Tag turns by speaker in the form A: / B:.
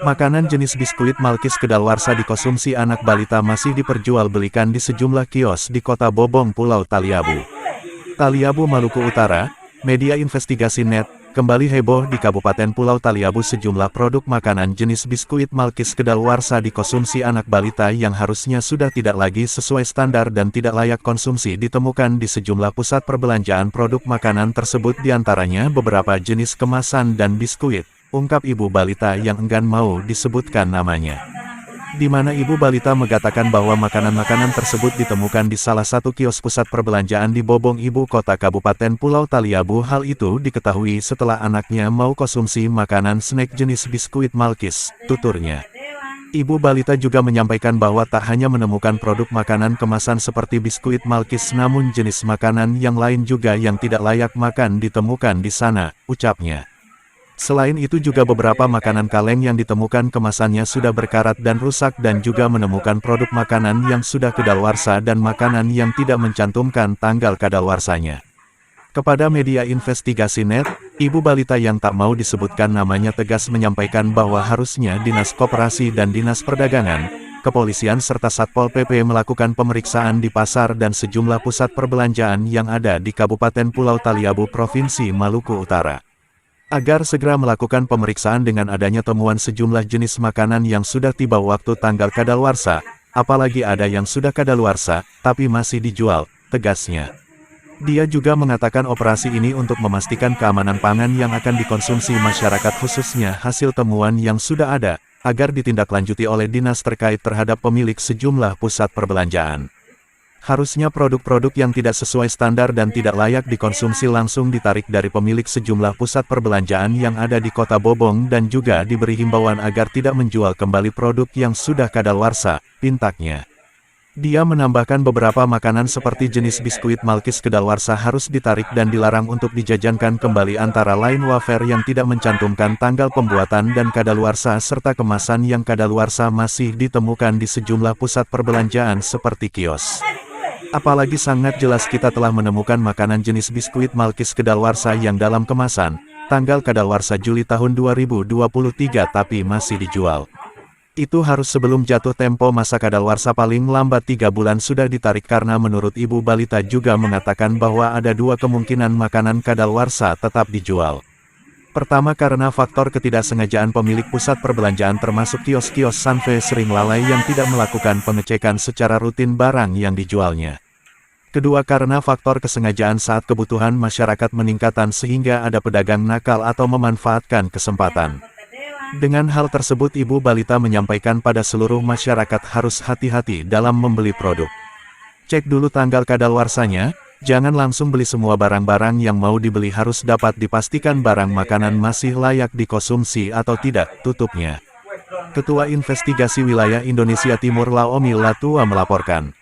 A: Makanan jenis biskuit Malkis kedaluarsa dikonsumsi anak balita masih diperjualbelikan di sejumlah kios di Kota Bobong, Pulau Taliabu. Taliabu, Maluku Utara, media investigasi net, kembali heboh di Kabupaten Pulau Taliabu. Sejumlah produk makanan jenis biskuit Malkis kedaluarsa dikonsumsi anak balita yang harusnya sudah tidak lagi sesuai standar dan tidak layak konsumsi ditemukan di sejumlah pusat perbelanjaan. Produk makanan tersebut diantaranya beberapa jenis kemasan dan biskuit, ungkap ibu balita yang enggan mau disebutkan namanya. Di mana ibu balita mengatakan bahwa makanan-makanan tersebut ditemukan di salah satu kios pusat perbelanjaan di Bobong, ibu kota Kabupaten Pulau Taliabu. Hal itu diketahui setelah anaknya mau konsumsi makanan snack jenis biskuit Malkis, tuturnya. Ibu balita juga menyampaikan bahwa tak hanya menemukan produk makanan kemasan seperti biskuit Malkis, namun jenis makanan yang lain juga yang tidak layak makan ditemukan di sana, ucapnya. Selain itu juga beberapa makanan kaleng yang ditemukan kemasannya sudah berkarat dan rusak, dan juga menemukan produk makanan yang sudah kadaluarsa dan makanan yang tidak mencantumkan tanggal kadaluarsanya. Kepada media investigasi net, ibu balita yang tak mau disebutkan namanya tegas menyampaikan bahwa harusnya Dinas Koperasi dan Dinas Perdagangan, Kepolisian serta Satpol PP melakukan pemeriksaan di pasar dan sejumlah pusat perbelanjaan yang ada di Kabupaten Pulau Taliabu, Provinsi Maluku Utara, agar segera melakukan pemeriksaan dengan adanya temuan sejumlah jenis makanan yang sudah tiba waktu tanggal kadaluarsa, apalagi ada yang sudah kadaluarsa, tapi masih dijual, tegasnya. Dia juga mengatakan operasi ini untuk memastikan keamanan pangan yang akan dikonsumsi masyarakat, khususnya hasil temuan yang sudah ada, agar ditindaklanjuti oleh dinas terkait terhadap pemilik sejumlah pusat perbelanjaan. Harusnya produk-produk yang tidak sesuai standar dan tidak layak dikonsumsi langsung ditarik dari pemilik sejumlah pusat perbelanjaan yang ada di Kota Bobong, dan juga diberi himbauan agar tidak menjual kembali produk yang sudah kadaluarsa, pintaknya. Dia menambahkan beberapa makanan seperti jenis biskuit Malkis kedaluarsa harus ditarik dan dilarang untuk dijajankan kembali, antara lain wafer yang tidak mencantumkan tanggal pembuatan dan kadaluarsa, serta kemasan yang kadaluarsa masih ditemukan di sejumlah pusat perbelanjaan seperti kios. Apalagi sangat jelas kita telah menemukan makanan jenis biskuit Malkis kedaluarsa yang dalam kemasan, tanggal kadaluarsa Juli tahun 2023 tapi masih dijual. Itu harus sebelum jatuh tempo masa kadaluarsa, paling lambat 3 bulan sudah ditarik, karena menurut ibu balita juga mengatakan bahwa ada 2 kemungkinan makanan kadaluarsa tetap dijual. Pertama, karena faktor ketidaksengajaan pemilik pusat perbelanjaan termasuk kios-kios Sanve sering lalai yang tidak melakukan pengecekan secara rutin barang yang dijualnya. Kedua, karena faktor kesengajaan saat kebutuhan masyarakat meningkatan sehingga ada pedagang nakal atau memanfaatkan kesempatan. Dengan hal tersebut, ibu balita menyampaikan pada seluruh masyarakat harus hati-hati dalam membeli produk. Cek dulu tanggal kadaluarsanya. Jangan langsung beli semua barang-barang yang mau dibeli, harus dapat dipastikan barang makanan masih layak dikonsumsi atau tidak, tutupnya. Ketua Investigasi Wilayah Indonesia Timur Laomi Latua melaporkan.